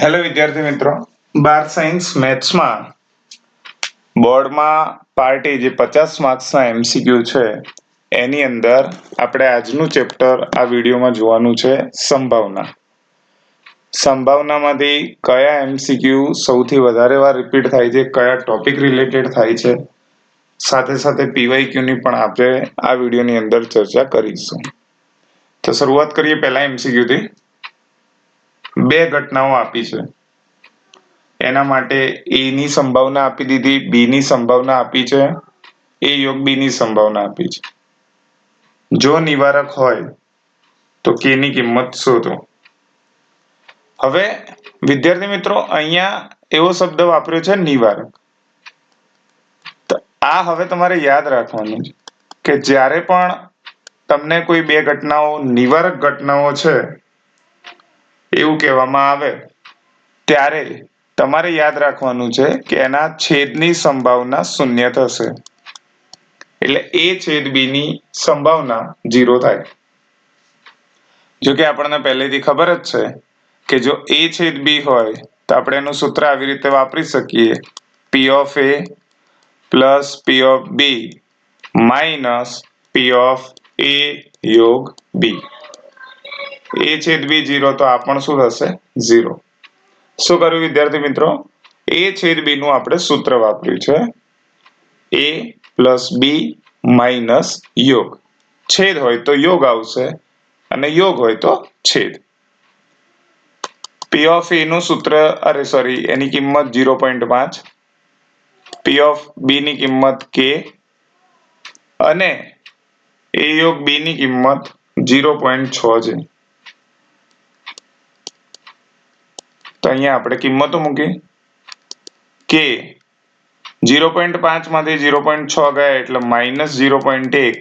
Hello વિદ્યાર્થી મિત્રો, 12 science મેથ્સમાં બોર્ડમાં પાર્ટ એ જે 50 માર્ક્સના એમસીક્યુ છે એની અંદર આપણે આજનું ચેપ્ટર આ વિડીયોમાં જોવાનું છે સંભાવના. સંભાવનામાંથી કયા એમસીક્યુ સૌથી વધારે વાર રિપીટ થાય છે, કયા ટોપિક રિલેટેડ થાય છે, સાથે સાથે પીવાયક્યુ ની પણ આપણે આ વિડીયોની અંદર ચર્ચા કરીશું. તો શરૂઆત કરીએ પહેલા એમસીક્યુ થી. બે ઘટનાઓ આપી છે, એના માટે એ ની સંભાવના આપી દીધી, બી ની સંભાવના આપી છે, એ યોગ બી ની સંભાવના આપી છે. જો નિવારક હોય તો કે ની કિંમત શોધો. હવે વિદ્યાર્થી મિત્રો, અહીંયા એવો શબ્દ વાપર્યો છે નિવારક. તો આ હવે તમારે યાદ રાખવાનું છે કે જ્યારે પણ તમને કોઈ બે ઘટનાઓ નિવારક ઘટનાઓ છે એવું કહેવામાં આવે ત્યારે તમારે યાદ રાખવાનું છે કે એના છેદની સંભાવના શૂન્ય થશે. એટલે એ છેદ બી ની સંભાવના 0 થાય. જો કે આપણને પહેલેથી ખબર જ છે કે જો a છેદ b હોય તો આપણે એનું સૂત્ર આવી રીતે વાપરી શકીએ, p of a plus p of b minus p of a યોગ b. a છેદ b 0 તો આ પણ શું થશે? 0. શું કર્યું વિદ્યાર્થી મિત્રો? a છેદ b નું આપણે સૂત્ર વાપર્યું છે, a પ્લસ b માઇનસ યોગ. છેદ હોય તો યોગ આવશે અને યોગ હોય તો છેદ. p ઓફ a નું સૂત્ર એની કિંમત 0.5, p ઓફ b ની કિંમત k અને a યોગ b ની કિંમત 0.6 છે. તો અહીંયા આપણે કિંમતો મૂકી. k 0.5 માંથી 0.6 ગયા એટલે માઇનસ 0.1.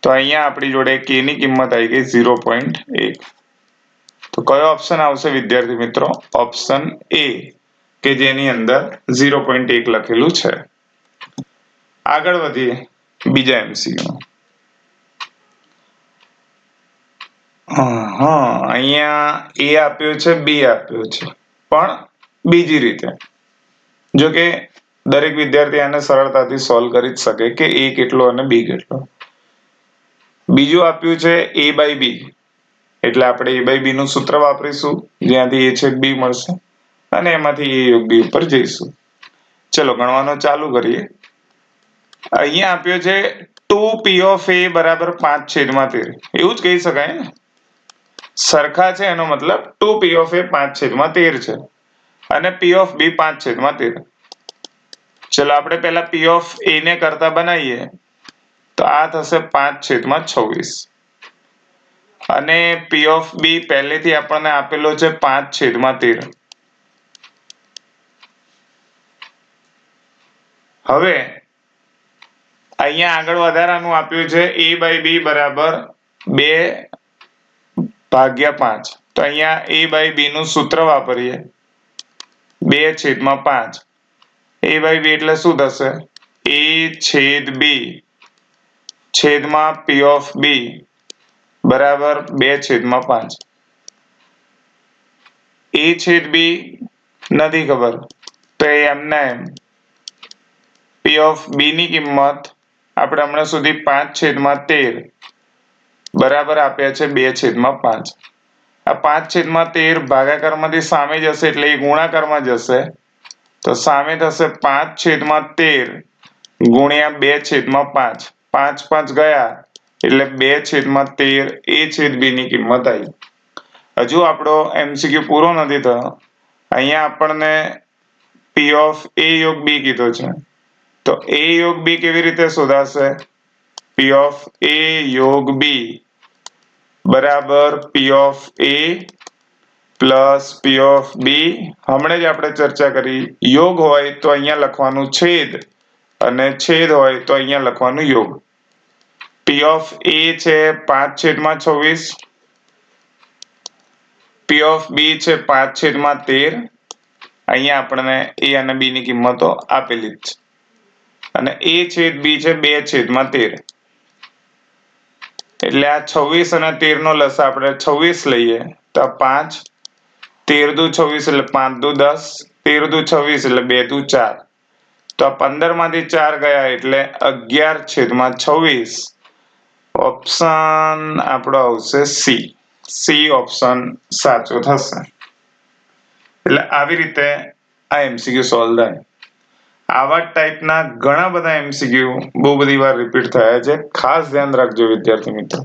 તો અહીંયા આપણી જોડે k ની કિંમત આવી ગઈ 0.1. તો કયો ઓપ્શન આવશે વિદ્યાર્થી મિત્રો? ઓપ્શન એ, કે જેની અંદર 0.1 લખેલું છે. આગળ વધીએ બીજા એમસીક્યુ. અહીંયા એ આપ્યો છે, બી આપ્યો છે, પણ બીજી રીતે. જો કે દરેક વિદ્યાર્થી આને સરળતાથી સોલ્વ કરી જ શકે કે એ કેટલો અને બી કેટલો. બીજું આપ્યું છે a બાય b, એટલે આપણે a બાય b નું સૂત્ર વાપરીશું, જ્યાંથી a છેદ b મળશે અને એમાંથી a યોગ b ઉપર જઈશું. ચલો ગણવાનું ચાલુ કરીએ. અહીંયા આપ્યો છે 2p ઓફ a બરાબર 5/13. એવું જ કહી શકાય ને, સરખા છે એનો મતલબ 2p ઓફ a 5/13 છે અને p ઓફ b 5/13. ચલો આપણે પહેલા p ઓફ a ને કરતા બનાવીએ તો આ થશે 5/26 અને p ઓફ b પહેલેથી આપણને આપેલો છે 5/13. હવે અહીંયા આગળ વધારાનું આપ્યું છે a બાય b બરાબર 2/5. તો અહીંયા a બાય b નું સૂત્ર વાપરીએ, 2/5. a બાય b એટલે શું થશે? a છેદ b છેદમાં p ઓફ b બરાબર 2/5. a છેદ b નથી ખબર તો એમના એમ p ઓફ b ની કિંમત આપણે હમણાં સુધી 5/13 બરાબર આપ્યા છે 2/5. આ 5/13 ભાગાકારમાંથી સામે જશે એટલે એ ગુણાકારમાં જશે, તો સામે થશે 5/13 ગુણ્યા 2/5. 5 ગયા એટલે 2/13 a છેદ b ની કિંમત આવી. હજુ આપણો એમસીક્યુ પૂરો નથી થયો. અહીંયા આપણને p ઓફ a યોગ b કીધો છે, તો a યોગ b કેવી રીતે શોધાશે? p ઓફ a યોગ b બરાબર p of a plus p of b. હમણાં જ આપણે ચર્ચા કરી, યોગ હોય તો અહીંયા લખવાનું છેદ અને છેદ હોય તો અહીંયા લખવાનું યોગ. p ઓફ a છે 5/26, p ઓફ b છે 5/13. અહીંયા આપણને a અને b ની કિંમતો આપેલી જ છે અને a છેદ b છે 2/13. એટલે આ 26 અને 13 નો લસા આપણે 26 લઈએ તો 5 13 દુ 26 એટલે 5 દુ 10, 13 દુ 26 એટલે 2 દુ 4. તો આ 15 માંથી 4 ગયા એટલે 11/26. ઓપ્શન આપણો આવશે સી. સી ઓપ્શન સાચો થશે. એટલે આવી રીતે આ MCQ સોલ્વ થાય. આવા ટાઈપના ઘણા બધા MCQ બહુ બધી વાર રિપીટ થયા છે. ખાસ ધ્યાન રાખજો વિદ્યાર્થી મિત્રો.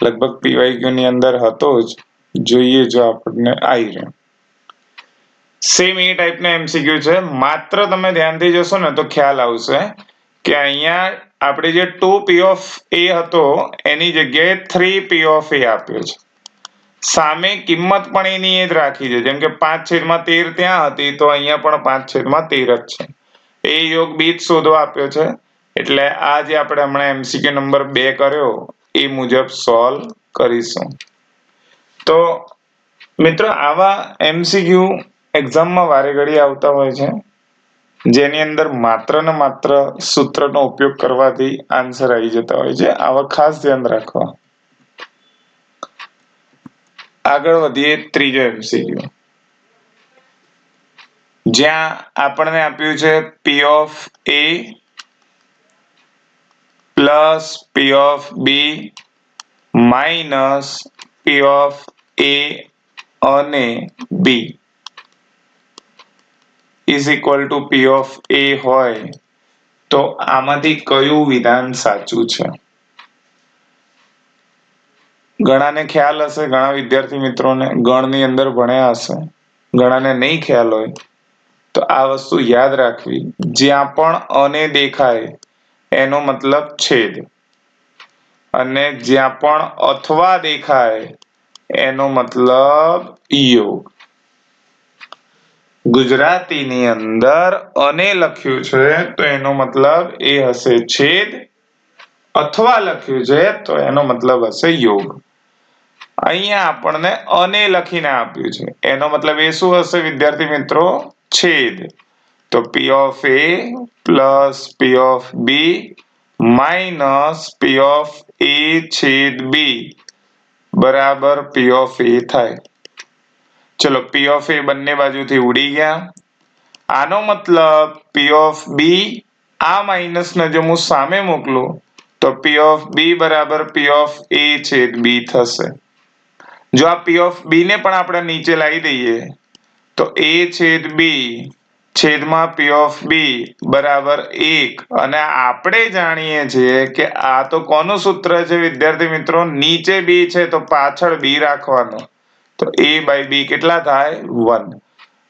લગભગ PYQ ની અંદર હતો જ, જોઈએ જો આપણને આવી રહ્યો. સેમ એ ટાઈપના MCQ છે. માત્ર તમે ધ્યાનથી જોશો ને તો ખ્યાલ આવશે કે અહીંયા આપણે જે 2P of A હતો એની જગ્યાએ 3P of A આપ્યો છે. સામે કિંમત પણ એની એ જ રાખી છે. જેમ કે 5/13 ત્યાં હતી તો અહીંયા પણ 5/13 જ છે. એ યોગ બીજ શોધવા આપ્યો છે. એટલે આ જે આપણે હમણાં MCQ નંબર 2 કર્યો એ મુજબ સોલ્વ કરીશું. તો મિત્રો આવા MCQ એક્ઝામમાં વારે ઘડી આવતા હોય છે, જેની અંદર માત્ર ને માત્ર સૂત્રનો ઉપયોગ કરવાથી આન્સર આવી જતા હોય છે. આવા ખાસ ધ્યાન રાખવા. આગળ વધીએ ત્રીજો MCQ, જ્યાં આપણને આપ્યું છે P of A plus P of B minus P of A અને B is equal to P of A હોય તો આમાંથી કયું વિધાન સાચું છે? ઘણાને ખ્યાલ હશે, ઘણા વિદ્યાર્થી મિત્રોને ગણની અંદર ભણ્યા હશે, ઘણાને નહીં ખ્યાલ હોય તો આ વસ્તુ યાદ રાખવી. જ્યાં પણ અને દેખાય એનો મતલબ છેદ, અને જ્યાં પણ અથવા દેખાય એનો મતલબ યોગ. ગુજરાતીની અંદર અને લખ્યું છે તો એનો મતલબ એ હશે છેદ, અથવા લખ્યું છે તો એનો મતલબ હશે યોગ. અહીંયા આપણને અને લખીને આપ્યું છે, એનો મતલબ એ શું હશે વિદ્યાર્થી મિત્રો? છેદ. તો P of A plus P of B minus P of A છેદ B બરાબર P of A થાય. ચલો P of A બંને બાજુથી ઉડી ગયા. આનો મતલબ P of B આ માઇનસ ને જો હું સામે મોકલું તો P of B બરાબર P of A છેદ B થશે. જો આ P of B ને પણ આપણે નીચે લાવી દઈએ તો A છેદ B છેદમાં P of B બરાબર 1. અને આપણે જાણીએ છીએ કે આ તો કોનું સૂત્ર છે વિદ્યાર્થી મિત્રો? નીચે B છે તો પાછળ B રાખવાનો. તો A by B કેટલા થાય? 1.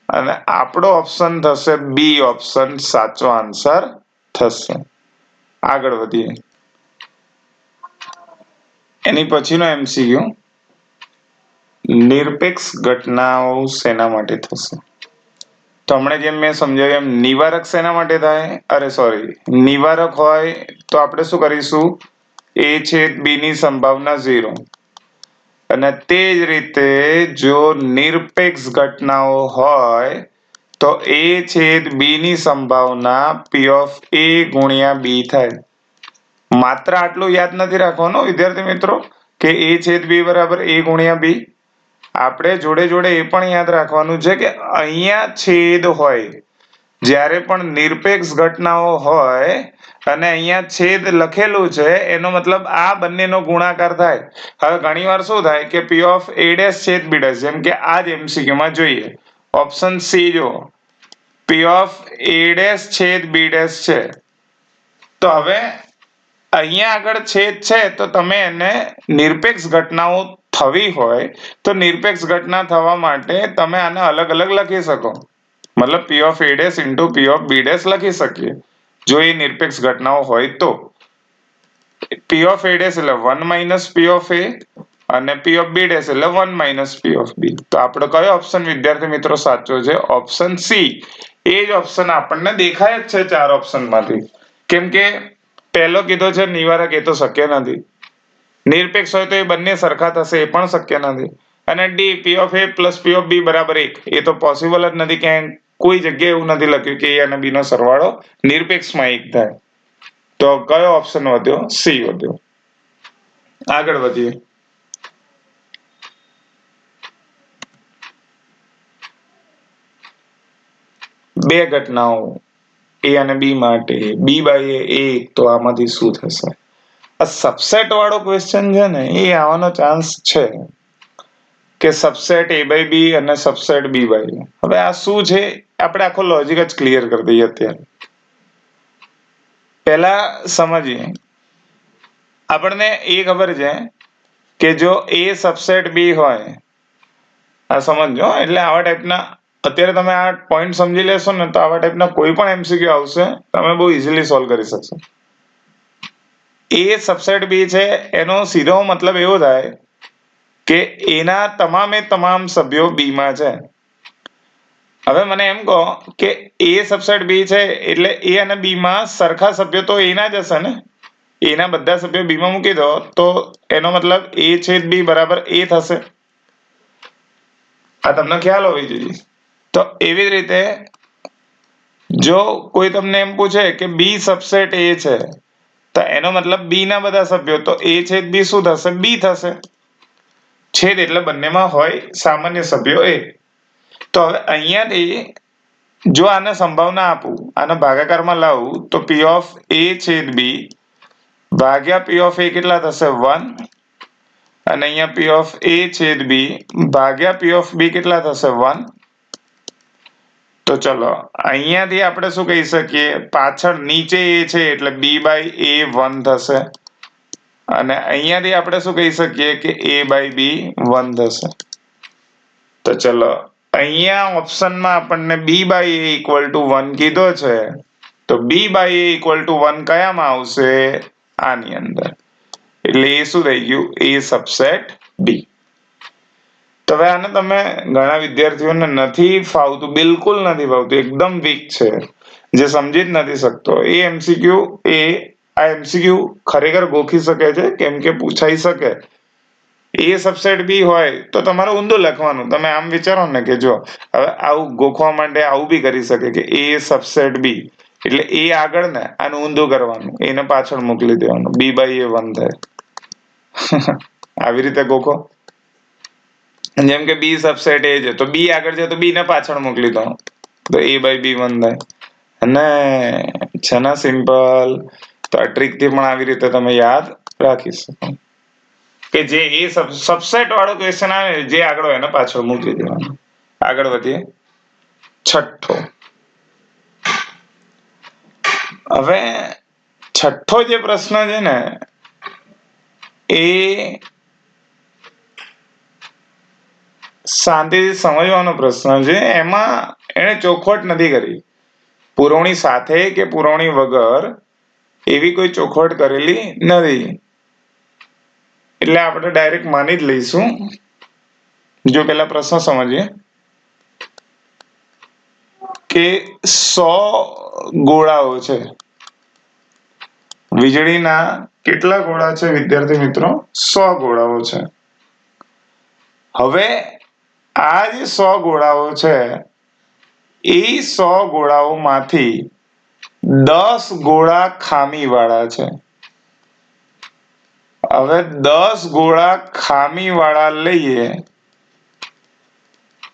અને આપણો ઓપ્શન થશે B ઓપ્શન સાચો આન્સર થશે. આગળ વધીએ. એની પછીનો MCQ, નિરપેક્ષ ઘટનાઓ શેના માટે થશે? તો હમણાં જેમ મેં સમજાવ્યું એમ નિવારક શેના માટે થાય? અરે સોરી, નિવારક હોય તો આપણે શું કરીશું? A છેદ B ની સંભાવના 0. અને તે જ રીતે જો નિરપેક્ષ ઘટનાઓ હોય તો A છેદ B ની સંભાવના P of A ગુણ્યા B થાય. માત્ર આટલું યાદ નથી રાખવાનું વિદ્યાર્થી મિત્રો કે A છેદ B બરાબર A ગુણ્યા B. આપણે જોડે જોડે એ પણ યાદ રાખવાનું છે કે અહીંયા છેદ હોય, જ્યારે પણ નિરપેક્ષ ઘટનાઓ હોય અને અહીંયા છેદ લખેલું છે એનો મતલબ આ બંનેનો ગુણાકાર થાય. હવે ઘણીવાર શું થાય કે P of A ડેશ છેદ B ડેશ, જેમ કે આ જ MCQ માં જોઈએ ઓપ્શન સી જો P of A ડેશ છેદ B ડેશ છે. તો હવે અહીંયા આગળ છેદ છે તો તમે એને નિરપેક્ષ ઘટનાઓ થવી હોય તો નિરપેક્ષ ઘટના થવા માટે તમે આને અલગ અલગ લખી શકો. મતલબ P of A dash into P of B dash લખી શકીએ જો એ નિરપેક્ષ ઘટનાઓ હોય તો. P of A ડેશ એટલે 1 માઇનસ P of A અને P of B ડેશ એટલે 1 માઇનસ P of B. તો આપણો કયો ઓપ્શન વિદ્યાર્થી મિત્રો સાચો છે? Option C. એ જ ઓપ્શન આપણને દેખાય જ છે 4 ઓપ્શનમાંથી. કેમ કે પહેલો કીધો છે નિવારક, એ તો શક્ય નથી. નિરપેક્ષ હોય તો એ બંને સરખા થશે, એ પણ શક્ય નથી. અને D P of A plus P of B બરાબર 1, એ તો પોસિબલ જ નથી. ક્યાંય કોઈ જગ્યાએ એવું નથી લખ્યું કે A અને B નો સરવાળો નિરપેક્ષમાં 1 થાય. તો કયો ઓપ્શન વધ્યો? સી વધ્યો. આગળ વધીએ. બે ઘટનાઓ A અને B માટે B બાય A તો આમાંથી શું થશે? આ સબસેટ વાળો ક્વેશ્ચન છે ને એ આવવાનો ચાન્સ છે કે સબસેટ A બાય B અને સબસેટ B બાય A. હવે આ શું છે આપણે આખો લોજિક જ ક્લિયર કરી દઈએ અત્યારે. પહેલા સમજીએ. આપણને એ ખબર છે કે જો A સબસેટ B હોય, આ સમજો, એટલે આવા ટાઈપના અત્યારે તમે આ પોઈન્ટ સમજી લેશો ને તો આવા ટાઈપના કોઈ પણ MCQ આવશે તમે બહુ ઇઝીલી સોલ્વ કરી શકશો. A સબસેટ B છે એનો સીધો મતલબ એવો થાય કે એના તમામે તમામ સભ્યો B માં છે. હવે મને એમ કહો કે A સબસેટ B છે એટલે A અને B માં સરખા સભ્યો તો A ના જ હશે ને. A ના બધા સભ્યો B માં મૂકી દો તો એનો મતલબ A છેદ B બરાબર A થશે. આ તમને ખ્યાલ હોવી જોઈએ. તો એવી જ રીતે જો કોઈ તમને એમ પૂછે કે B સબસેટ A છે તો એનો મતલબ B ના બધા સભ્યો તો A છેદ B શું થશે? B થશે. છેદ એટલે બંનેમાં હોય સામાન્ય સભ્યો A. તો હવે અહીંયાથી જો આને સંભાવના આપું, આને ભાગાકારમાં લાવું તો P ઓફ A છેદ B ભાગ્યા P ઓફ A કેટલા થશે? 1. અને અહીંયા P ઓફ A છેદ B ભાગ્યા P ઓફ B કેટલા થશે? 1. તો ચલો અહીંયાથી આપણે શું કહી શકીએ? પાછળ નીચે A છે એટલે B બાય A 1 થશે. અને અહીંયાથી આપણે શું કહી શકીએ કે A બાય B 1 થશે. તો ચલો અહીંયા ઓપ્શનમાં આપણને B by A equal to 1 કીધો છે તો B by A equal to 1 કયામાં આવશે? આની અંદર. એટલે એ શું થઈ ગયું? A subset B. તો હવે આને તમે ઘણા વિદ્યાર્થીઓને નથી ફાવતું, બિલકુલ નથી ફાવતું, એકદમ વીક છે, જે સમજી જ નથી શકતો, એ MCQ આ MCQ ખરેખર ગોખી શકે છે કેમ કે પૂછાઈ શકે. A સબસેટ B હોય તો તમારે ઊંધું લખવાનું. તમે આમ વિચારો ને કે જો હવે આવું ગોખવા માટે આવું બી કરી શકે કે A સબસેટ B એટલે A આગળ ને આનું ઊંધું કરવાનું, એને પાછળ મોકલી દેવાનું, B બાય A 1 થાય. આવી રીતે ગોખો. જેમ કે B સબસેટ A છે તો B આગળ છે તો B ને પાછળ મોકલી દો તો A બાય B 1 થાય. અને છે ને સિમ્પલ. તો આ ટ્રીક થી પણ આવી રીતે તમે યાદ રાખી શકો કે જે એ સબસેટ વાળો ક્વેશ્ચન આવે જે આગળ હોય એને પાછળ મૂકી દેવાનું. આગળ વધીએ. છઠ્ઠો. હવે છઠ્ઠો જે પ્રશ્ન છે ને એ શાંતિથી સમજવાનો પ્રશ્ન છે. એમાં એને ચોખવટ નથી કરી. પુરવણી સાથે કે પુરવણી વગર એવી કોઈ ચોખવટ કરેલી નથી. એટલે આપણે ડાયરેક્ટ માની જ લઈશું. જો પેલા પ્રશ્ન સમજીએ કે 100 ગોળાઓ છે. વીજળીના કેટલા ગોળા છે વિદ્યાર્થી મિત્રો? 100 ગોળાઓ છે. હવે આ જે 100 ગોળાઓ છે એ 100 ગોળાઓમાંથી 10 ગોળા ખામીવાળા છે. હવે 10 ગોળા ખામીવાળા લઈએ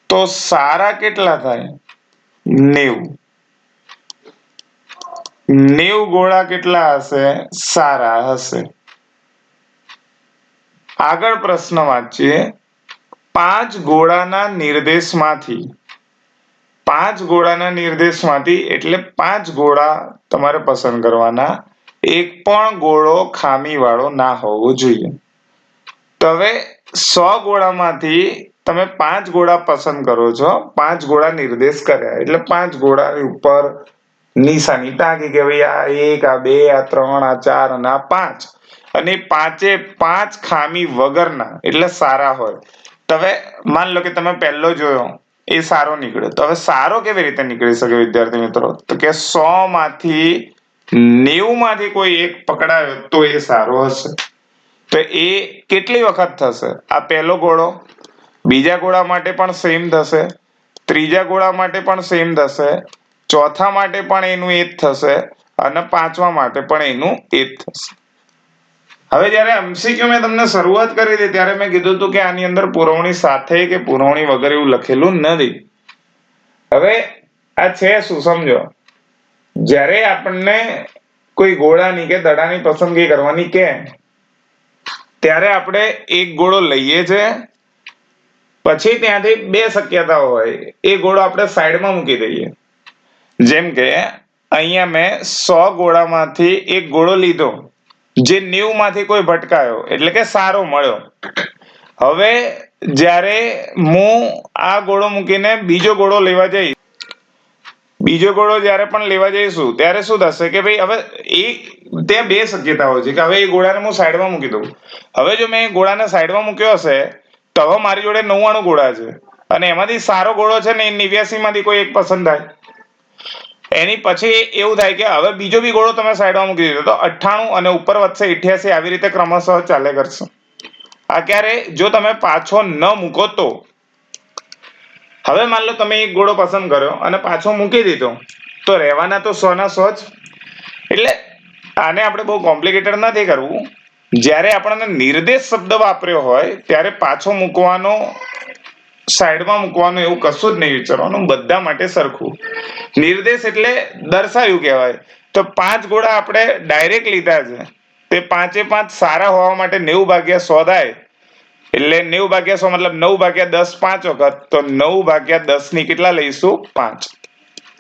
તો સારા કેટલા થાય? 90. 90 ગોળા કેટલા હશે? સારા હશે. આગળ પ્રશ્ન વાંચીએ. 5 ગોળાના નિર્દેશમાંથી એટલે 5 ગોળા તમારે પસંદ કરવાના. એક પણ ગોળો ખામીવાળો ના હોવો જોઈએ. તો હવે 100 ગોળામાંથી તમે 5 ગોળા પસંદ કરો છો. 5 ગોળા નિર્દેશ કર્યા એટલે 5 ગોળાની ઉપર નિશાની તાકી કે ભાઈ આ 1, આ 2, આ 3, આ 4 અને આ 5. અને 5 ખામી વગરના એટલે સારા હોય. તો હવે માન લો કે તમે પહેલો જોયો એ સારો નીકળ્યો. તો હવે સારો કેવી રીતે નીકળી શકે વિદ્યાર્થી મિત્રો? તો કે 100 માંથી 90 માંથી કોઈ એક પકડાયો તો એ સારો હશે. તો એ કેટલી વખત થશે? આ પહેલો ગોળો, બીજા ગોળા માટે પણ સેમ થશે, ત્રીજા ગોળા માટે પણ સેમ થશે, ચોથા માટે પણ એનું એ જ થશે અને પાંચમા માટે પણ એનું એ જ થશે. હવે જ્યારે MCQ મેં તમને શરૂઆત કરી હતી ત્યારે મેં કીધું હતું કે આની અંદર પુરવણી સાથે કે પુરવણી વગર એવું લખેલું નથી. હવે આ છે શું સમજો, જ્યારે આપણને કોઈ ગોળાની કે દડાની પસંદગી કરવાની કે ત્યારે આપણે એક ગોળો લઈએ છે, પછી ત્યાંથી બે શક્યતાઓ હોય, એ ગોળો આપણે સાઈડમાં મૂકી દઈએ. જેમ કે અહીંયા મેં 100 ગોળામાંથી એક ગોળો લીધો જે 90 માંથી કોઈ ભટકાયો એટલે કે સારો મળ્યો. હવે જ્યારે હું આ ગોળો મૂકીને બીજો ગોળો લેવા જઈશ, બીજો ગોળો જ્યારે પણ લેવા જઈશું ત્યારે શું થશે કે ભાઈ હવે ત્યાં બે શક્યતાઓ છે કે હવે એ ગોળાને હું સાઈડમાં મૂકી દઉં. હવે જો મેં એ ગોળાને સાઈડમાં મૂક્યો હશે તો હવે મારી જોડે 99 ગોળા છે અને એમાંથી સારો ગોળો છે ને એ 89 માંથી કોઈ એક પસંદ થાય. એની પછી એવું થાય કે હવે બીજો બી ગોળો તમે સાઈડમાં મૂકી દીધો તો 98 અને ઉપર વધશે 88, આવી રીતે ક્રમશઃ ચાલે કરશે. આ ક્યારે? જો તમે પાછો ન મૂકો તો. હવે માન લો તમે એક ગોળો પસંદ કર્યો અને પાછો મૂકી દીધો તો રહેવાના તો 100 ના 100 જ. એટલે આને આપણે બહુ કોમ્પ્લિકેટેડ નથી કરવું. જ્યારે આપણને નિર્દેશ શબ્દ વાપર્યો હોય ત્યારે પાછો મૂકવાનો, સાઈડમાં મૂકવાનું એવું કશું જ નહીં વિચારવાનું, બધા માટે સરખું. નિર્દેશ એટલે દર્શાવ્યું કહેવાય. તો 5 ગોળા આપણે ડાયરેક્ટ લીધા છે, તે 5 સારા હોવા માટે 90 ભાગ્યા 100 થાય. એટલે 90 ભાગ્યા 100 મતલબ 9 ભાગ્યા 10 5 વખત, તો 9 ભાગ્યા 10 ની કેટલા લઈશું? 5.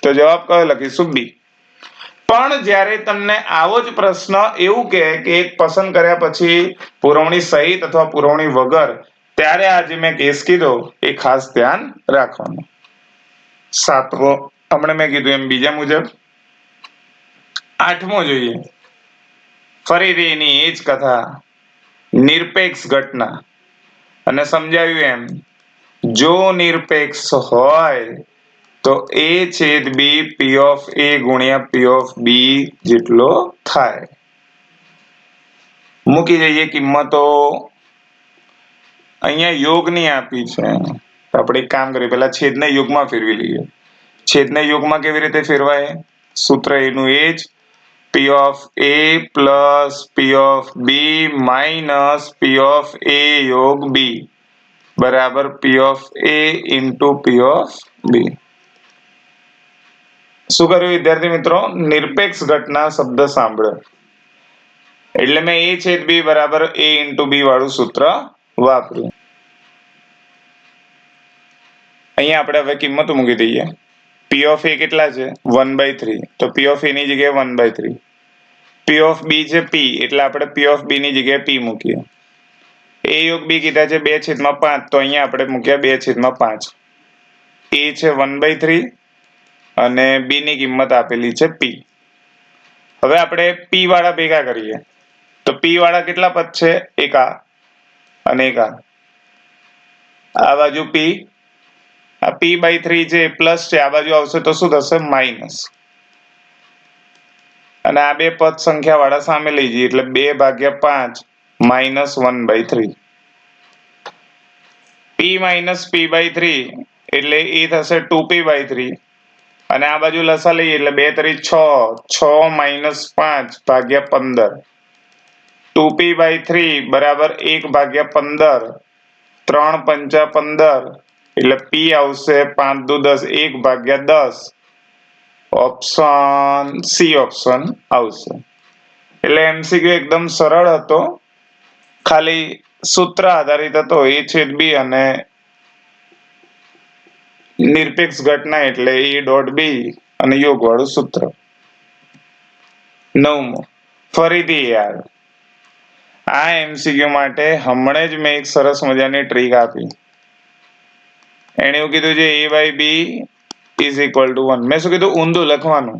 તો જવાબ કયો લખીશું? બી. પણ જ્યારે તમને આવો જ પ્રશ્ન એવું કે એક પસંદ કર્યા પછી પુરવણી સહિત અથવા પુરવણી વગર, ત્યારે આજે મેં કેસ કીધો એ ખાસ ધ્યાન રાખવાનું. 7મો હમણાં મેં કીધું એમ બીજા મુજબ. 8મો જોઈએ. ફરીથી એની એ જ કથા, નિરપેક્ષ ઘટના. અને સમજાવ્યું એમ, જો નિરપેક્ષ હોય તો A છેદ B P of A ગુણ્યા P of B જેટલો થાય. મૂકી દઈએ કિંમતો. અહીંયા યોગની આપી છે, આપણે એક કામ કરીએ, પહેલા છેદને યોગમાં ફેરવી લઈએ. છેદને યોગમાં કેવી રીતે ફેરવાય? સૂત્ર એનું એ જ, P of A plus P of B minus P of A યોગ B બરાબર P of A into P of B. શું કર્યું વિદ્યાર્થી મિત્રો? નિરપેક્ષ ઘટના શબ્દ સાંભળ્યો એટલે મેં A છેદ B બરાબર A ઇન્ટુ B વાળું સૂત્ર વાપર્યું. અહીંયા આપણે હવે કિંમતો મૂકી દઈએ. P of A કેટલા છે? 1/3. તો P of A ની જગ્યાએ 1/3. P of B છે P, એટલે આપણે P of B ની જગ્યાએ P મૂકીએ. A યોગ B કીધા છે 2/5, તો અહીંયા આપણે મૂક્યા 2/5. A છે 1/3 અને B ની કિંમત આપેલી છે P. હવે આપણે P વાળા ભેગા કરીએ તો P વાળા કેટલા પદ છે? એક આ અને એક આ. આ બાજુ P, આ P/3 છે પ્લસ છે, આ બાજુ આવશે તો શું થશે? માઇનસ. અને આ બે પદ સંખ્યા વાળા સામે લઈ જઈએ એટલે 2/5 માઇનસ 1/3. P માઇનસ P/3 એટલે એ થશે 2P/3 અને આ બાજુ લસા લઈએ એટલે 2 × 3 6, 6 માઇનસ 5 ભાગ્યા 15. 2P/3 બરાબર 1/15, 3 × 5 = 15 એટલે P આવશે 5 × 2 = 10, 1/10. ઓપ્શન સી ઓપ્શન આવશે. એટલે MCQ એકદમ સરળ હતો, ખાલી સૂત્ર આધારિત હતો. A છેદ B અને નિરપેક્ષ ઘટના એટલે A.B અને યોગ વાળું સૂત્ર. 9મો ફરીથી યાર, આ MCQ માટે હમણાં જ મેં એક સરસ મજાની ટ્રીક આપી. એને એવું કીધું છે A/B = 1. મેં શું કીધું? ઊંધું લખવાનું.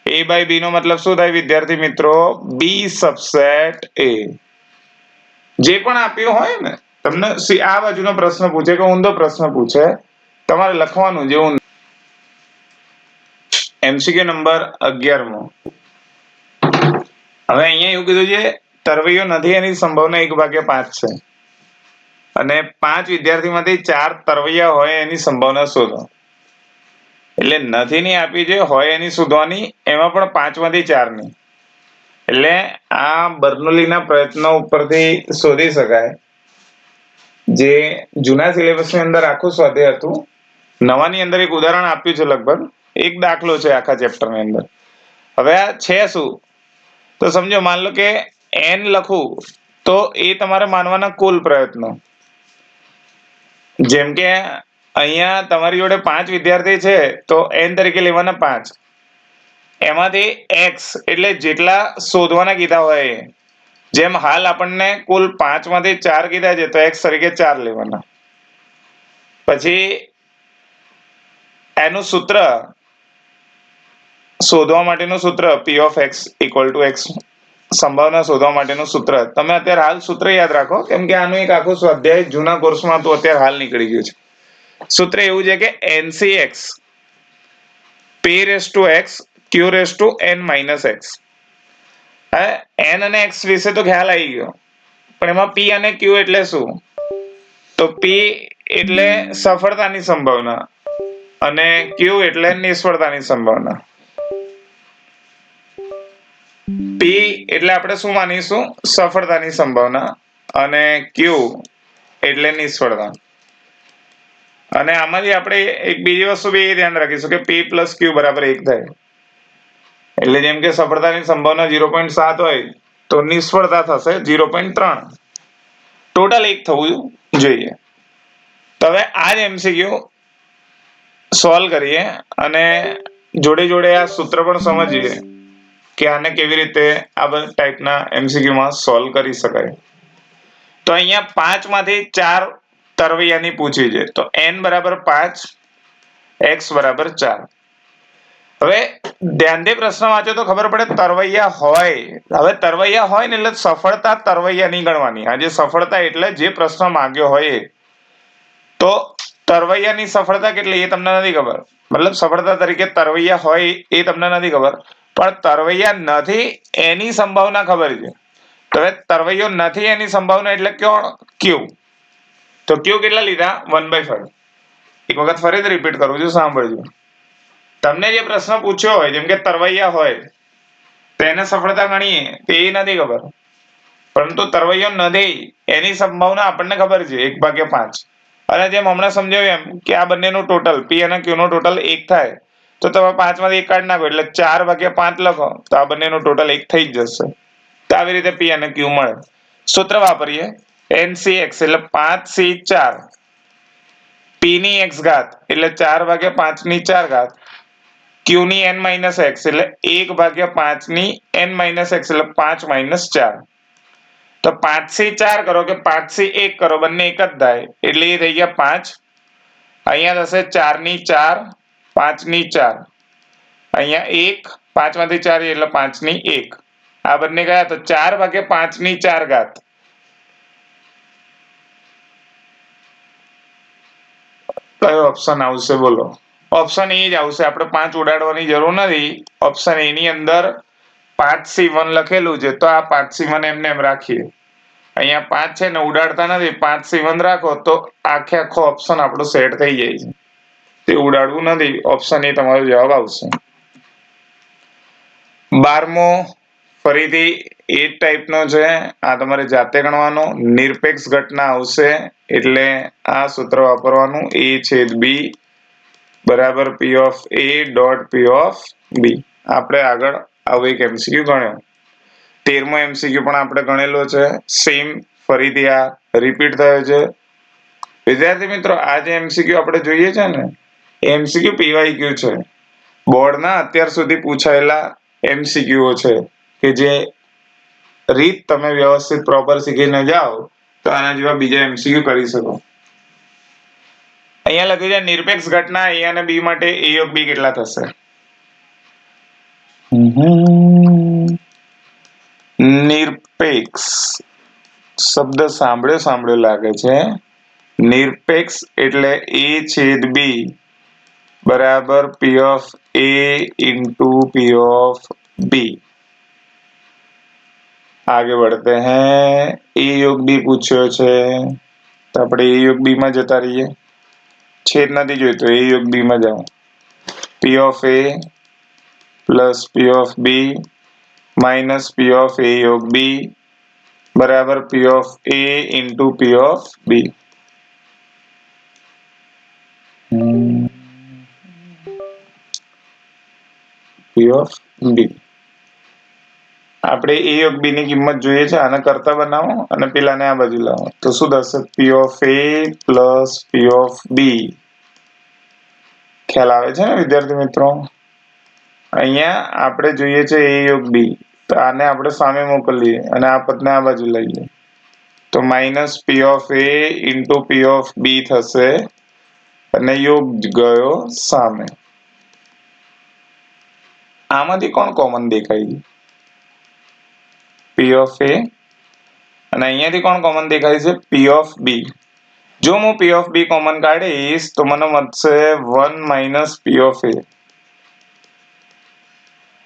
A/B નો મતલબ શું થાય વિદ્યાર્થી મિત્રો? B subset A. જે પણ આપ્યું હોય ને, તમને આ બાજુનો પ્રશ્ન પૂછે કે ઊંધો પ્રશ્ન પૂછે, તમારે લખવાનું જેવું. MCQ નંબર 11મો. હવે અહીંયા એવું કીધું છે તરવૈયો નથી એની સંભાવના 1/5 છે અને 5 વિદ્યાર્થીમાંથી 4 તરવૈયા હોય એની સંભાવના શોધો. એટલે નથી ની આપી છે, હોય એની શોધવાની, એમાં પણ 5 માંથી 4 ની. એટલે આ બર્નોલીના પ્રયત્નો ઉપરથી શોધી શકાય, જે જૂના સિલેબસની અંદર આખું સ્વાધ્યાય હતું નવાની અંદર એક ઉદાહરણ આપ્યું છે, લગભગ એક દાખલો છે આખા ચેપ્ટરની અંદર. હવે આ છે શું? તો સમજો, માન લો કે n લખું તો એ તમારે માનવાના કુલ પ્રયત્નો. જેમ કે અહીંયા તમારી જોડે 5 વિદ્યાર્થી છે તો n તરીકે લેવાના 5. એમાંથી x એટલે જેટલા શોધવાના કીધા હોય એ. જેમ હાલ આપણને કુલ 5 માંથી 4 કીધા છે તો x તરીકે 4 લેવાના. પછી એનું સૂત્ર શોધવા માટેનું સૂત્ર p of x equal to x, સંભાવના શોધવા માટેનું સૂત્ર. તમે અત્યારે હાલ સૂત્ર યાદ રાખો, કેમ કે આનું એક આખું સ્વાધ્યાય જૂના કોર્સમાં તો અત્યારે હાલ નીકળી ગયું છે. સૂત્ર એવું છે કે ncx p raised to x q raised to n minus x. n અને x વિશે તો ખ્યાલ આવી ગયો, પણ એમાં p અને q એટલે શું? તો p એટલે સફળતાની સંભાવના અને q એટલે નિષ્ફળતાની સંભાવના. p એટલે આપણે શું માનીશું? સફળતાની સંભાવના, અને q એટલે નિષ્ફળતા. અને આમાંથી આપણે એક બીજી વસ્તુ બી ધ્યાન રાખીશું કે p plus q બરાબર 1 થાય. એટલે જેમ કે સફળતાની સંભાવના 0.7 હોય તો નિષ્ફળતા થશે 0.3. ટોટલ 1 થવું જોઈએ. તો હવે આ જ MCQ સોલ્વ કરીએ અને જોડે જોડે આ સૂત્ર પણ સમજીએ કે આને કેવી રીતે આ બધા ટાઈપના MCQ માં સોલ્વ કરી શકાય. તો અહીંયા 5 માંથી 4 તરવૈયાની પૂછી છે, તો n બરાબર 5, x બરાબર 4. હવે ધ્યાનથી પ્રશ્ન વાંચો તો ખબર પડે તરવૈયા હોય. હવે તરવૈયા હોય ને એટલે સફળતા તરવૈયાની ગણવાની. આ જે સફળતા એટલે જે પ્રશ્ન માંગ્યો હોય એ. તો તરવૈયાની સફળતા કેટલી એ તમને નથી ખબર, મતલબ સફળતા તરીકે તરવૈયા હોય એ તમને નથી ખબર, પણ તરવૈયા નથી એની સંભાવના ખબર છે. તો હવે તરવૈયો નથી એની સંભાવના એટલે કોણ? q. તો q કેટલા લીધા? 1/5. એક વખત ફરીથી રિપીટ કરું છું, સાંભળજો. તમને જે પ્રશ્ન પૂછ્યો હોય, જેમ કે તરવૈયા હોય તો એને સફળતા ગણીએ તે નથી ખબર, પરંતુ તરવૈયો નથી એની સંભાવના આપણને ખબર છે 1/5. અને જેમ હમણાં સમજાવ્યું એમ કે આ બંનેનું ટોટલ p અને q નું ટોટલ 1 થાય, તો તમે 5 માંથી 1 કાઢી નાખો એટલે 4/5 લખો તો આ બંનેનું ટોટલ 1 થઈ જ જશે. તો આવી રીતે p અને q મળે. સૂત્ર વાપરીએ ncx એટલે 5c4, p ની x ઘાત એટલે 4/5 ની 4 ઘાત, q ની n minus x એટલે 1/5 ની n minus x એટલે 5 minus 4. તો 5c4 કરો કે 5c1 કરો, બંને એક જ થાય એટલે એ થઈ ગયા 5. અહીંયા થશે 4 ની 4, 5 ની 4, અહીંયા 1, 5 માંથી 4 એટલે 5 ની 1. આ બંને ગયા તો 4/5 ની 4 ઘાત. કયો ઓપ્શન આવશે બોલો? ઓપ્શન એ જ આવશે, આપણે 5 ઉડાડવાની જરૂર નથી. ઓપ્શન એ ની અંદર 5c1 લખેલું છે તો આ 5c1 એમને એમ રાખીએ. અહીંયા 5 છે ને ઉડાડતા નથી, 5c1 રાખો તો આખે આખો ઓપ્શન આપણો સેટ થઈ જાય છે. તે ઉડાડવું નથી, ઓપ્શન એ તમારો જવાબ આવશે. 12મો ફરીથી એ જ ટાઈપનો છે, આ તમારે જાતે ગણવાનો. નિરપેક્ષ ઘટના આવશે એટલે આ સૂત્ર વાપરવાનું, a/b બરાબર p of a dot p of b. આપણે આગળ આવો એક MCQ ગણ્યો. 13મો MCQ પણ આપણે ગણેલો છે, સેમ ફરીથી આ રિપીટ થયો છે. વિદ્યાર્થી મિત્રો, આ જે MCQ આપણે જોઈએ છે ને MCQ PYQ છે, બોર્ડના અત્યાર સુધી પૂછાયેલા MCQ છે કે જે રીત તમે વ્યવસ્થિત પ્રોપર શીખીને જાઓ તો આના જેવા બીજા MCQ કરી શકો. અહીંયા લખ્યું છે નિરપેક્ષ ઘટના a અને b માટે a યોગ b કેટલા થશે? નિરપેક્ષ શબ્દ સાંભળ્યો લાગે છે. નિરપેક્ષ એટલે a/b બરાબર p of a into p of b. आगे बढ़ते हैं. a योग b પૂછ્યો છે તો આપણે a योग b માં જતા રહીએ. છેદ નથી જોઈતો, a योग b માં જાઓ. p of a plus p of b minus p of a योग b બરાબર p of a into p of b. P of b. આપણે એ યોગ બી ની કિંમત જોઈએ છે, આને કરતા બનાવો અને પેલાને આ બાજુ લાવો તો શું થશે? P of a plus P of b. ખ્યાલ આવે છે ને વિદ્યાર્થી મિત્રો? અહીંયા આપણે જોઈએ છે એ યોગ બી, તો આને આપણે સામે મોકલીએ અને આ પદને આ બાજુ લઈએ તો minus p of a into P of b થશે અને યોગ ગયો સામે. આમાંથી કોણ કોમન દેખાય? પી ઓફ એ અને અહીંયાથી કોણ કોમન દેખાય છે? P of b. જો હું પી ઓફ બી કોમન કાઢીશ તો મને મળશે 1 minus p of A.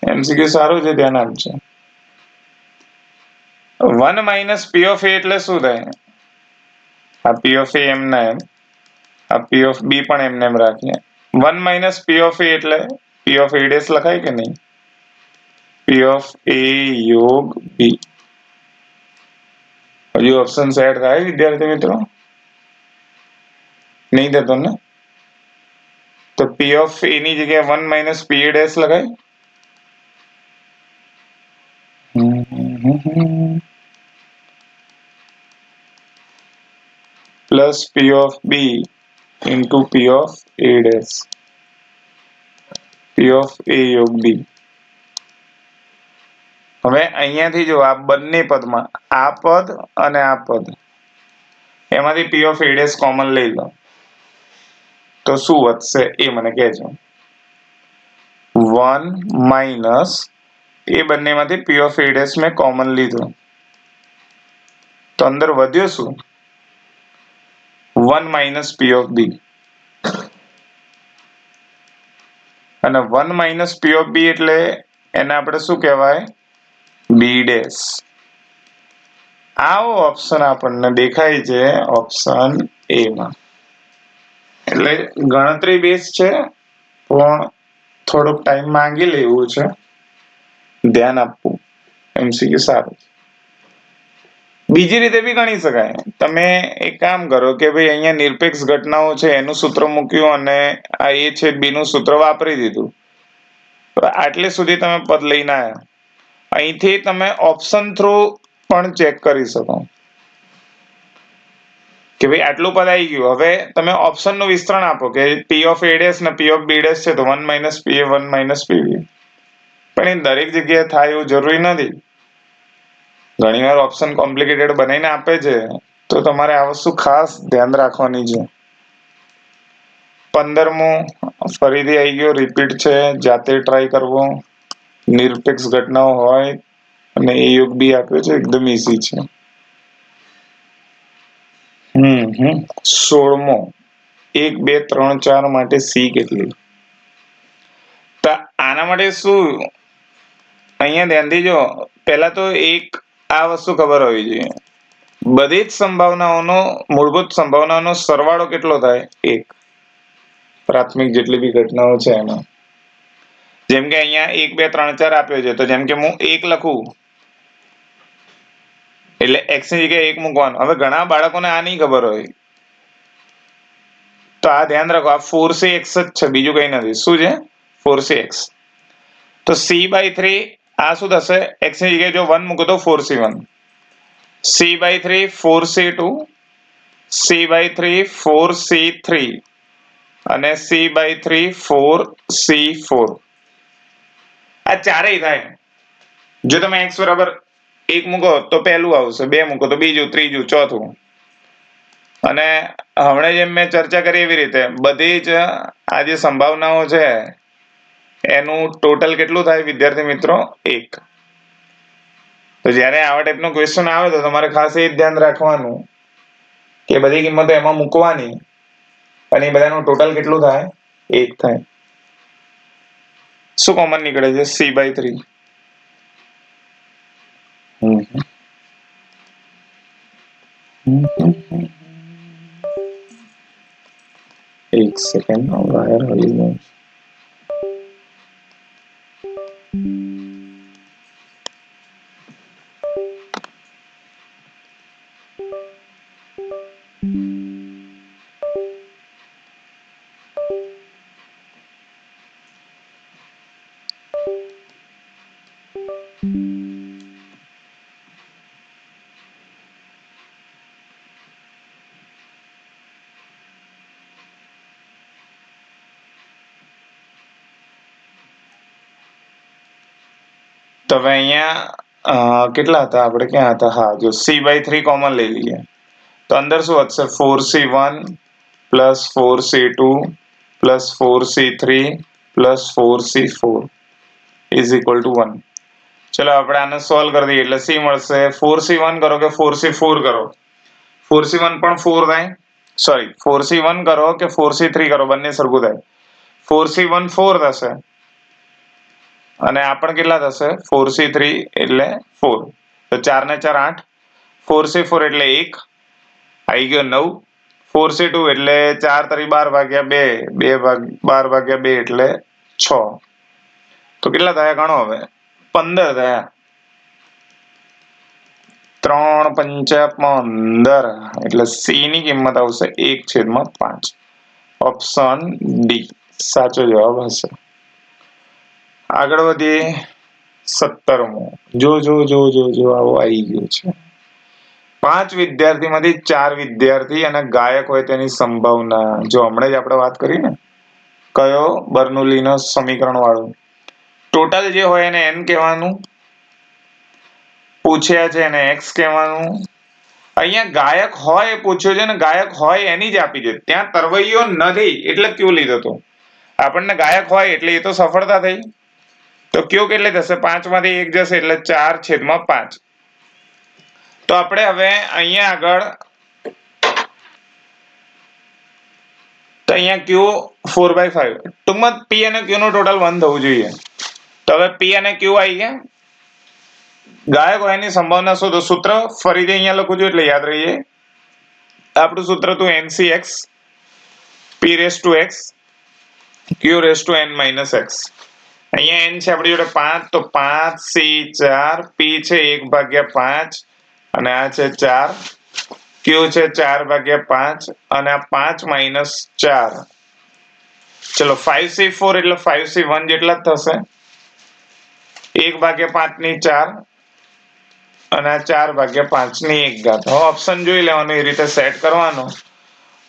MCQ સારું છે, ધ્યાન આપજો. 1 માઇનસ પી ઓફ એ એટલે શું થાય? આ પી ઓફ એ એમને એમ, આ પી ઓફ બી પણ એમને એમ રાખીએ. 1 માઇનસ પી ઓફ એ એટલે પી ઓફ એ ડેશ લખાય કે નહીં? પી ઓફ એ યોગ બી. હજુ ઓપ્શન સેટ થાય વિદ્યાર્થી મિત્રો? નહીં થતો ને? તો પી ઓફ એ ની જગ્યાએ 1 માઇનસ પી એ ડેશ લખાય. Plus P of B into P of A dash. P of A યોગ બી. હવે અહીંયાથી જો આ બંને પદમાં આ પદ અને આ પદ એમાંથી પી ઓફ એ ડેશ કોમન લઈ લો તો શું વધશે એ મને કહેજો. 1 માઇનસ એ બંનેમાંથી પી ઓફ એ ડેશ મેં કોમન લીધો તો અંદર વધ્યો શું? 1 માઇનસ પી ઓફ બી. અને 1 માઇનસ પી ઓફ બી એટલે એને આપણે શું કહેવાય? બી ડેશ. આવો ઓપ્શન આપણને દેખાય છે ઓપ્શન એ માં. એટલે ગણતરી બેઝ છે પણ થોડોક ટાઈમ માંગી લેવું છે, ધ્યાન આપવું. એમસીક્યુ સારું. બીજી રીતે બી ગણી શકાય. તમે એક કામ કરો કે ભાઈ અહીંયા નિરપેક્ષ ઘટનાઓ છે એનું સૂત્ર મૂક્યું અને આ એ છે બી નું સૂત્ર વાપરી દીધું. આટલે સુધી તમે પદ લઈને આવ્યા. અહીંથી તમે ઓપ્શન થ્રુ પણ ચેક કરી શકો કે ભાઈ આટલું પદ આવી ગયું. હવે તમે ઓપ્શન નું વિસ્તરણ આપો કે પી ઓફ એ ડેશ ને પી ઓફ બી ડેશ છે તો 1 માઇનસ પી એ 1 માઇનસ પી બી. પણ એ દરેક જગ્યાએ થાય એવું જરૂરી નથી. ઘણીવાર ઓપ્શન કોમ્પ્લિકેટેડ બનાવીને આપે છે તો તમારે આ વસ્તુ ખાસ ધ્યાન રાખવાની છે. 15મો ફરીથી આવી ગયો, રિપીટ છે, જાતે ટ્રાય કરવો. નિરપેક્ષ ઘટનાઓ હોય અને એ યોગ બી આપ્યો છે, એકદમ ઈઝી છે. 16મો 1 2 3 4 માટે સી કેટલી? તો આના માટે શું અહીંયા ધ્યાનથી જો, પહેલા તો એક આ વસ્તુ ખબર હોવી જોઈએ. બધી જ સંભાવનાઓનો મૂળભૂત સંભાવનાઓનો સરવાળો કેટલો થાય? 1. પ્રાથમિક જેટલી બી ઘટનાઓ છે એમાં. જેમ કે અહીંયા 1 2 3 4 આપ્યો છે તો જેમ કે હું 1 લખું એટલે x ની જગ્યાએ 1 મૂકવાનું. હવે ઘણા બાળકોને આ નહીં ખબર હોય તો આ ધ્યાન રાખો, આ 4cx જ છે, બીજું કઈ નથી. શું છે? 4cx. તો c/3 આ શું થશે? x ની જગ્યાએ જો 1 મૂકો તો 4c1. c/3 4c2, c/3 4c3 અને c/3 4c4. આ ચારેય થાય. જો તમે x બરાબર 1 મૂકો તો પહેલું આવશે, 2 મૂકો તો બીજું, ત્રીજું, ચોથું. અને હમણાં જેમ મેં ચર્ચા કરી એવી રીતે બધી જ આ જે સંભાવનાઓ છે એનું ટોટલ કેટલું થાય વિદ્યાર્થી મિત્રો? 1. તો જ્યારે આવા ટાઈપનો ક્વેશ્ચન આવે તો તમારે ખાસ એ ધ્યાન રાખવાનું કે બધી કિંમતો એમાં મૂકવાની અને એ બધાનું ટોટલ કેટલું થાય? 1 થાય. શું કોમન નીકળે છે? c/3. એક સેકન્ડ, વાયર હલી ગયું. તો હવે અહીંયા કેટલા હતા આપણે ક્યાં હતા હા જો c/3 કોમન લઈ લઈએ તો અંદર શું વધશે 4c1 plus 4c2 plus 4c3 plus 4c4 is equal to 1. ચલો આપણે આને સોલ્વ કરી દઈએ એટલે c મળશે 4c1 કરો કે 4c4 કરો 4c1 પણ 4 થાય સોરી 4c1 કરો કે 4c3 કરો બંને સરખું થાય 4c1 4 થશે અને આ પણ કેટલા થશે 4c3 એટલે 4 તો 4 ને 4 8 4c4 એટલે 1 આવી ગયો 9 4c2 એટલે 4 તરી 12 ભાગ્યા 2 12 ભાગ્યા 2 એટલે 6 તો કેટલા થયા ગણો હવે 15 થયા 3 પંચા 15 એટલે સી ની કિંમત આવશે 1/5 ઓપ્શન ડી સાચો જવાબ હશે. આગળ વધીએ 17મો જો આવો આવી ગયો છે 5 વિદ્યાર્થીમાંથી 4 વિદ્યાર્થી અને ગાયક હોય તેની સંભાવના જો હમણાં જ આપણે વાત કરી ને કયો બર્નોલીનો સમીકરણ વાળો ટોટલ જે હોય એને n કહેવાનું પૂછ્યા છે એને x કહેવાનું અહીંયા ગાયક હોય પૂછ્યો છે ને ગાયક હોય એની જ આપી છે ત્યાં તરવૈયો નથી એટલે ક્યુ લીધો તો આપણને ગાયક હોય એટલે એ તો સફળતા થઈ તો ક્યુ કેટલી થશે 5 માંથી 1 જશે એટલે 4/5 તો આપણે હવે અહીંયા આગળ તો અહીંયા ક્યુ 4/5 ટૂંકમાં p અને q નું ટોટલ 1 થવું જોઈએ તો હવે p અને q આવી ગયા ગાયક હોયની સંભાવના શોધો સૂત્ર ફરીથી અહીંયા લખું છું એટલે યાદ રહીએ આપણું સૂત્ર હતું NCx p⁻x q⁻n - x અહીંયા n છે આપણી જોડે 5 તો 5c4 p છે 1/5 અને આ છે 4 q છે 4/5 અને આ 5 - 4 ચલો 5c4 એટલે 5c1 જેટલા જ થશે 1/5 ની 4 અને આ 4/5 ની 1 ઘાત હવે ઓપ્શન જોઈ લેવાનું એ રીતે સેટ કરવાનો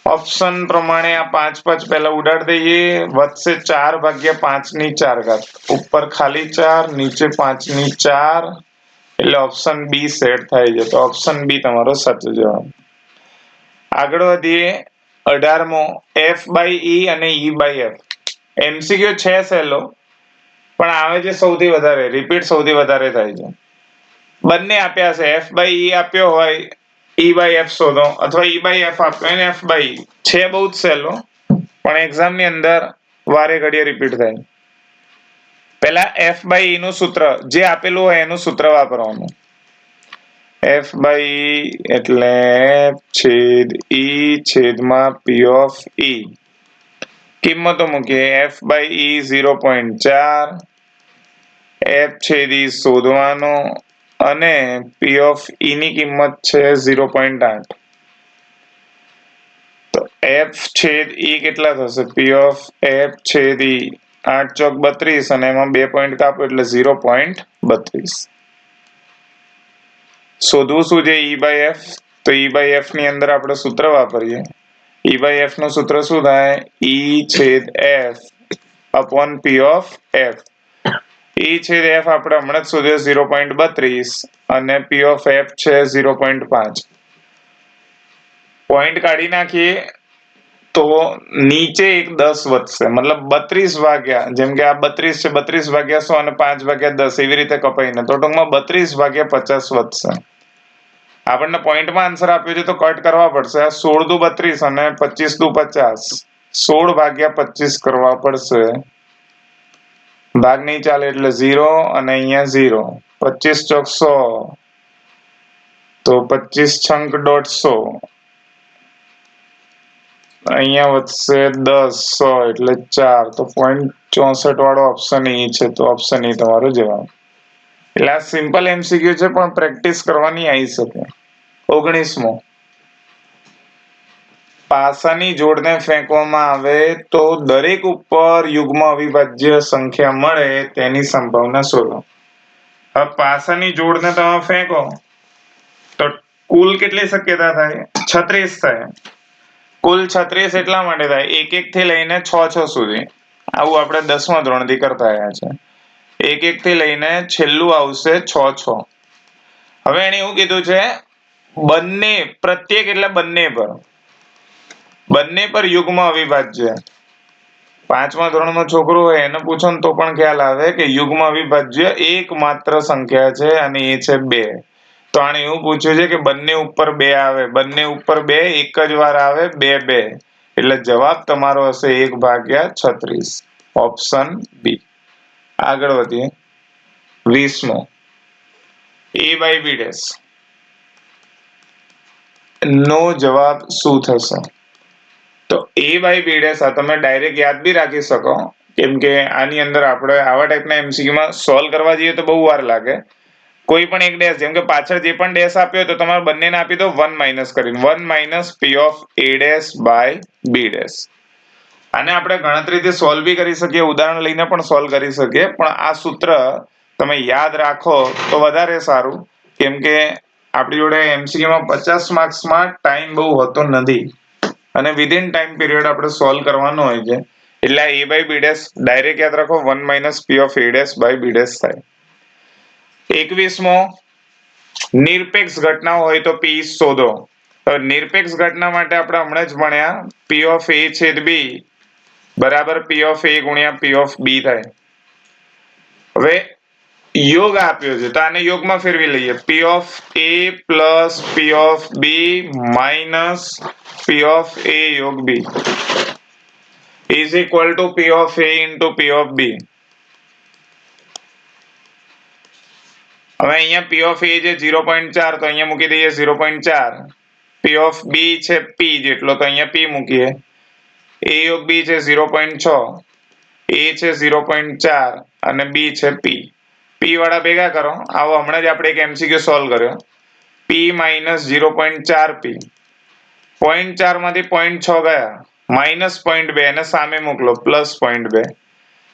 ઓપ્શન પ્રમાણે આ 5 પહેલા ઉડાડી દઈએ વધશે 4/5 ની 4 ઘાત ઉપર ખાલી 4 નીચે 5 ની 4 એટલે ઓપ્શન બી સેટ થાય છે તો ઓપ્શન બી તમારો સાચો જવાબ. આગળ વધીએ 18મો f/e અને e/f MCQ છે સહેલો પણ આવે છે સૌથી વધારે રિપીટ સૌથી વધારે થાય છે બંને આપ્યા છે f/e આપ્યો હોય e/f શોધો અથવા e/f આપ્યો હોય ને f/e છે બહુ જ સહેલો પણ એક્ઝામ ની અંદર વારે ઘડીએ રિપીટ થાય પહેલા f/e નું સૂત્ર જે આપેલું હોય એનું સૂત્ર વાપરવાનું f/e એટલે f/e/p કિંમતો મૂકીએ f/e 0.4 f/e શોધવાનો અને p ની કિંમત છે 0.8 તો f/e કેટલા થશે p(f/e 8 ચોક 32 અને એમાં 2 પોઈન્ટ કાપો એટલે 0.32 શોધવું શું છે e/f તો e/f ની અંદર આપણે સૂત્ર વાપરીએ e/f નું સૂત્ર શું થાય e/f upon p(f) e/f આપણે હમણાં જ શોધ્યો 0.32 અને p(f) છે 0.5 પોઈન્ટ કાઢી નાખીએ તો નીચે એક 10 વધશે મતલબ 32 ભાગ્યા જેમ કે આ 32 છે 32 ભાગ્યા 100 અને 5 ભાગ્યા 10 એવી રીતે કપાઈને તો ટૂંકમાં 32 ભાગ્યા 50 વધશે આપણને પોઈન્ટમાં આન્સર આપ્યો છે તો કટ કરવા પડશે 16 દુ 32 અને 25 દુ 50 16 ભાગ્યા 25 કરવા પડશે ભાગ નહીં ચાલે એટલે 0 અને અહીંયા 0 25 ચોક 100 તો 25 છંક 150 અહીંયા વધશે 10 100 એટલે 4 તો 0.64 વાળો ઓપ્શન E છે તો ઓપ્શન E તમારો જવાબ એટલે આ સિમ્પલ MCQ છે પણ પ્રેક્ટિસ કરવાની આવી શકે 19મો પાસાની જોડને ફેંકવામાં આવે તો દરેક ઉપર યુગ્મ અવિભાજ્ય સંખ્યા મળે તેની સંભાવના શોધો હવે પાસાની જોડને તમે ફેંકો તો કુલ કેટલી શક્યતા થાય? 36 થાય. કુલ 36 એટલા માટે થાય 1 થી લઈને 6 સુધી. આવું આપણે 10મા ધોરણથી કરતા આવ્યા છે. 1 થી લઈને છેલ્લું આવશે 6. હવે એને એવું કીધું છે બંને પ્રત્યેક એટલે બંને પર યુગ્મ અવિભાજ્ય. 5મા ધોરણનો છોકરો હોય એને પૂછો ને તો પણ ખ્યાલ આવે કે યુગ્મ અવિભાજ્ય એકમાત્ર સંખ્યા છે અને એ છે 2. તો આને એવું પૂછ્યું છે કે બંને ઉપર 2 આવે, બંને ઉપર 2 એક જ વાર આવે 2 2. એટલે જવાબ તમારો હશે 1/36. Option b. આગળ વધીએ. 20મો a/b' નો જવાબ શું થશે? તો a/b' આ તમે ડાયરેક્ટ યાદ બી રાખી શકો, કેમ કે આની અંદર આપણે આવા ટાઈપના MCQ માં સોલ્વ કરવા જઈએ તો બહુ વાર લાગે. કોઈ પણ એક ડેશ, જેમ કે પાછળ જે પણ ડેશ આપ્યો તો તમારે બંનેને આપી દો 1 માઇનસ કરીને, 1 માઇનસ p/a'/b'. આને આપણે ગણતરીથી સોલ્વ બી કરી શકીએ, ઉદાહરણ લઈને પણ સોલ્વ કરી શકીએ, પણ આ સૂત્ર તમે યાદ રાખો તો વધારે સારું, કેમ કે આપણી જોડે MCQ માં 50 માર્ક્સમાં ટાઈમ બહુ હોતો નથી અને વિધિન ટાઈમ પીરિયડ આપણે સોલ્વ કરવાનો હોય છે. એટલે a by b ડાયરેક્ટ યાદ રાખો 1 માઇનસ p/a'/b' થાય. 21મો નિરપેક્ષ ઘટના હોય તો p શોધો. નિરપેક્ષ ઘટના માટે આપણે હમણાં જ ભણ્યા p/a/b બરાબર p/a ગુણ્યા p/b થાય. હવે યોગ આપ્યો છે તો આને યોગમાં ફેરવી લઈએ. p/a plus p/b minus p/a યોગ b is equal to p/a into p/b. હવે અહીંયા p/a છે 0.4 તો અહીંયા મૂકી દઈએ 0.4. p/b છે p જેટલો તો અહીંયા p મૂકીએ. a યોગ b છે 0.6, a છે 0.4 અને b છે p. p વાળા ભેગા કરો. આવો હમણાં જ આપણે એક MCQ સોલ્વ કર્યો. p માઇનસ 0.4p, 0.4 માંથી 0.6 ગયા, માઇનસ 0.2 અને સામે મોકલો પ્લસ 0.2.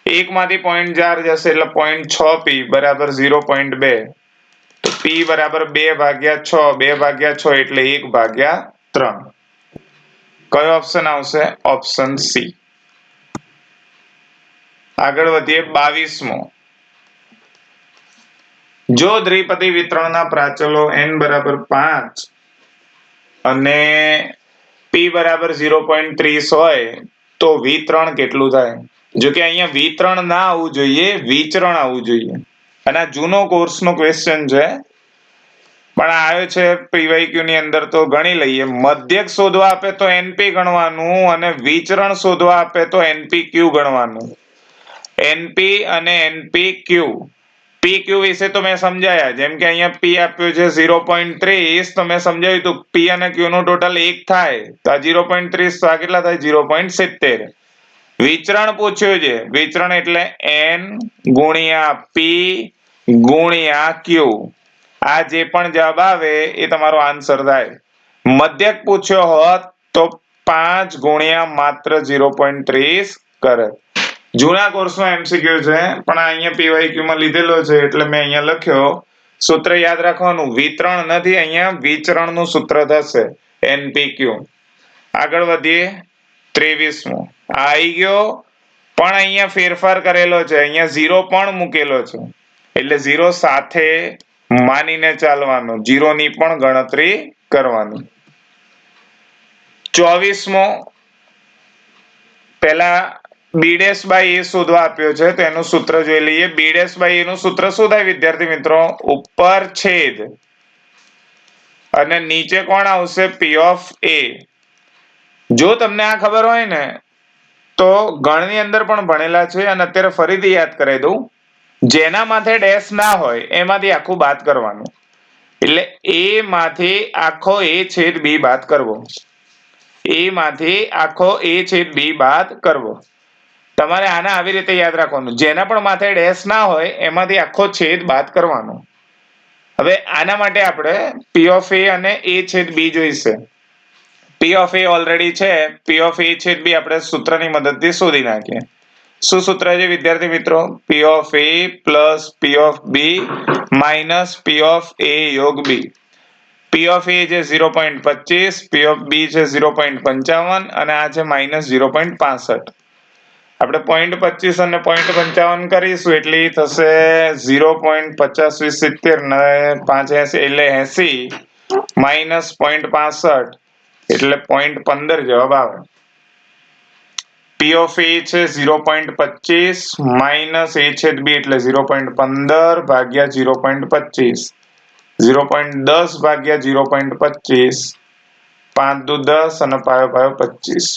1 માંથી 0.4 જશે એટલે 0.6p બરાબર 0.2. તો p બરાબર 2/6, 2/6 એટલે 1/3. કયો ઓપ્શન આવશે? Option C. આગળ વધીએ. 22મો જો દ્વિપદી વિતરણના પ્રાચલો n બરાબર 5 અને p બરાબર 0.30 હોય તો વિતરણ કેટલું થાય? જો કે અહીંયા વિતરણ ના આવવું જોઈએ, વિચરણ આવવું જોઈએ. અને આ જૂનો કોર્સનો ક્વેશ્ચન છે પણ આવ્યો છે PYQ ની અંદર તો ગણી લઈએ. મધ્યક શોધવા આપે તો NP ગણવાનું અને વિચરણ શોધવા આપે તો NPQ ગણવાનું. NP અને NPQ. PQ વિશે તો મેં સમજાયા, જેમ કે અહીંયા P આપ્યો છે 0.30 તો મેં સમજાવ્યું હતું P અને Q નું ટોટલ 1 થાય તો આ 0.30 તો આ કેટલા થાય? 0.70. વિચરણ પૂછ્યું છે. વિચરણ એટલે N ગુણ્યા P ગુણ્યા Q. આ જે પણ જવાબ આવે એ તમારો આન્સર થાય. મધ્યક પૂછ્યો હોત તો 5 ગુણ્યા માત્ર 0.30 કરે. જૂના કોર્સનો MCQ છે પણ અહીંયા PYQ માં લીધેલો છે એટલે મેં અહીંયા લખ્યો. સૂત્ર યાદ રાખવાનું, વિતરણ નથી, અહીંયા વિચરણનું સૂત્ર થશે NPQ. આગળ વધીએ. 23મો આવી ગયો પણ અહીંયા ફેરફાર કરેલો છે, અહીંયા 0 પણ મૂકેલો છે એટલે 0 સાથે માનીને ચાલવાનું, 0 ની પણ ગણતરી કરવાની. 24મો પહેલા b'/a શોધવા આપ્યો છે તો એનું સૂત્ર જોઈ લઈએ. b'/a નું સૂત્ર શું થાય વિદ્યાર્થી મિત્રો? ઉપર છેદ અને નીચે કોણ આવશે? p/a. જો તમને આ ખબર હોય ને તો ગણની અંદર પણ ભણેલા છે અને અત્યારે ફરીથી યાદ કરાવી દઉં. જેના માથે ડેશ ના હોય એમાંથી આખું બાદ કરવાનું. એટલે a માંથી આખો a/b બાદ કરવો. a માંથી આખો a/b બાદ કરવો. તમારે આને આવી રીતે યાદ રાખવાનું, જેના પણ માથે ડેશ ના હોય એમાંથી આખો છેદ બાદ કરવાનો. હવે આના માટે આપણે p/a અને a/b જોઈશે. p/a ઓલરેડી છે, p/a/b આપણે સૂત્રની મદદથી શોધી નાખીએ. શું સૂત્ર છે વિદ્યાર્થી મિત્રો? P of A plus P of B minus P of A યોગ B. P of A છે 0.25, P of B છે 0.55 અને આ છે માઇનસ 0.65. આપણે 0.25 અને 0.55 કરીશું એટલે ઈ થશે 0.50 ને 580 એટલે 80 માઇનસ 0.65 એટલે 0.15 જવાબ આવે. P of A છે 0.25 માઇનસ A છેદ B એટલે 0.15 ભાગ્યા 0.25 0.10 ભાગ્યા 0.25 5 દુ 10 અને પાયો પાયો 25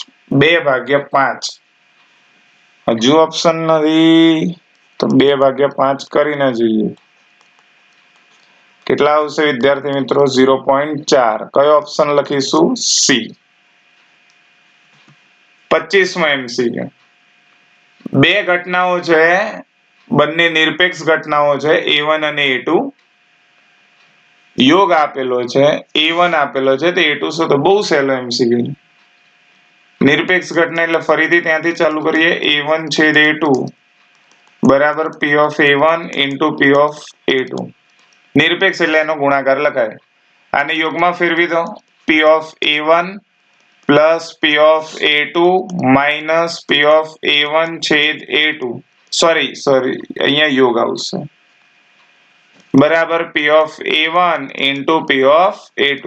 2 ભાગ્યા 5 હજુ ઓપ્શન નથી તો 2 ભાગ્યા 5 કરીને જોઈએ. કેટલા આવશે વિદ્યાર્થી મિત્રો? 0.4. કયો ઓપ્શન લખીશું? સી. 25મો MCQ. બે ઘટનાઓ છે, બંને નિરપેક્ષ ઘટનાઓ છે, A1 અને A2. યોગ આપેલો છે, A1 આપેલો છે, તો A2 શું? તો બહુ સહેલો MCQ. નિરપેક્ષ ઘટના એટલે ફરીથી ત્યાંથી ચાલુ કરીએ. A1 છેદ A2 બરાબર P of A1 into P of A2. નિરપેક્ષ એટલે એનો ગુણાકાર લખાય. આને યોગમાં ફેરવી દો. P of A1 plus P of A2 minus P of A1 છેદ A2. સોરી અહીંયા યોગ આવશે બરાબર P of A1 into P of A2.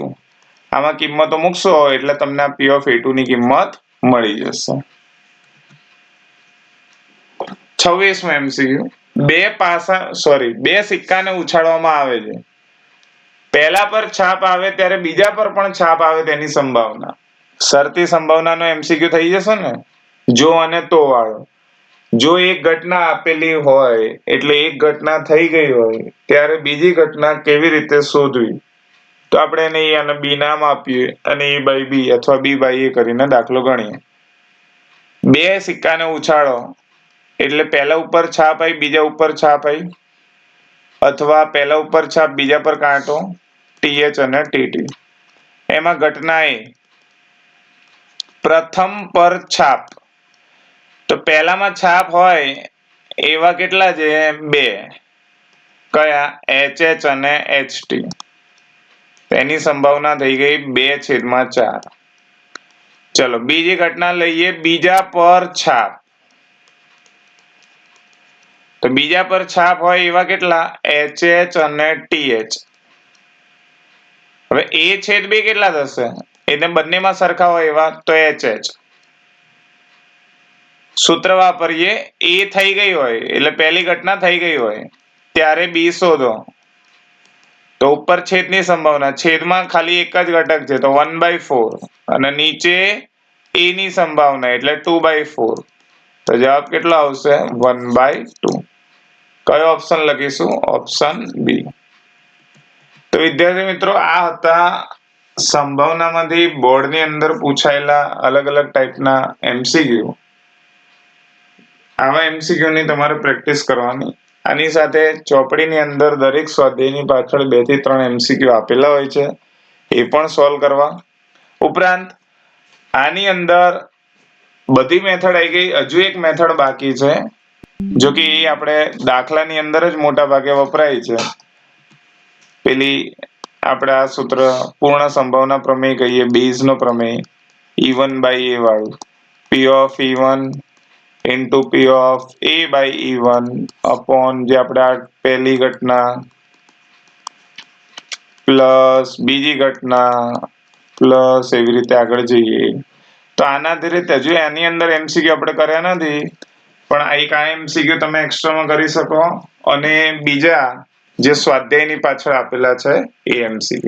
આમાં કિંમતો મૂકશો એટલે તમને આ P of A2 ની કિંમત મળી જશે. 26મો MCQ. બે સિક્કાને ઉછાળવામાં આવે છે. પહેલા પર છાપ આવે ત્યારે બીજા પર પણ છાપ આવે તેની સંભાવના. શરતી સંભાવનાનો MCQ થઈ જશે ને? જો અને તો વાળો. જો એક ઘટના આપેલી હોય એટલે એક ઘટના થઈ ગઈ હોય ત્યારે બીજી ઘટના કેવી રીતે શોધવી? તો આપણે એને A અને B નામ આપીએ અને A by B અથવા B by A કરીને દાખલો ગણીએ. બે સિક્કાને ઉછાળો એટલે પહેલા ઉપર છાપ આવી બીજા ઉપર છાપ આવી અથવા પહેલા ઉપર છાપ બીજા પર કાંટો TH અને TT. એમાં ઘટના એ પ્રથમ પર છાપ તો પહેલામાં છાપ હોય એવા કેટલા છે? 2. કયા? HH અને HT. તેની સંભાવના થઈ ગઈ 2/4. ચલો બીજી ઘટના લઈએ. બીજા પર છાપ તો બીજા પર છાપ હોય એવા કેટલા? HH અને TH. હવે A છેદ B કેટલા થશે? એને બંનેમાં સરખા હોય એવા તો HH. સૂત્ર વાપરીએ. A થઈ ગઈ હોય એટલે પહેલી ઘટના થઈ ગઈ હોય ત્યારે B શોધો તો ઉપર છેદની સંભાવના છેદમાં ખાલી એક જ ઘટક છે તો 1/4 અને નીચે A ની સંભાવના એટલે 2/4 તો જવાબ કેટલો આવશે? 1/2. કયો ઓપ્શન લખીશું? Option B. તો વિદ્યાર્થી મિત્રો આ હતા સંભાવનામાંથી બોર્ડની અંદર પૂછાયેલા અલગ અલગ ટાઈપના MCQ. આવા MCQ ની તમારે પ્રેક્ટિસ કરવાની. આની સાથે ચોપડીની અંદર દરેક સ્વાધ્યાયની પાછળ 2 થી 3 MCQ આપેલા હોય છે, એ પણ સોલ્વ કરવા. ઉપરાંત આની અંદર બધી મેથડ આવી ગઈ. હજુ એક મેથડ બાકી છે, જો કે એ આપણે દાખલાની અંદર જ મોટા ભાગે વપરાય છે. પેલી આપણે આ સૂત્ર પૂર્ણ સંભાવના પ્રમેય કહીએ, બેઝનો પ્રમેય, E1 by A વાળું. P of E1 into P of A by E1 upon જે આપણે આ પહેલી ઘટના પ્લસ બીજી ઘટના પ્લસ એવી રીતે આગળ જઈએ. તો આનાથી રીતે હજુ એની અંદર MCQ આપણે કર્યા નથી, પણ એક આ MCQ તમે એક્સ્ટ્રામાં કરી શકો અને બીજા જે સ્વાધ્યાયની પાછળ આપેલા છે એ MCQ.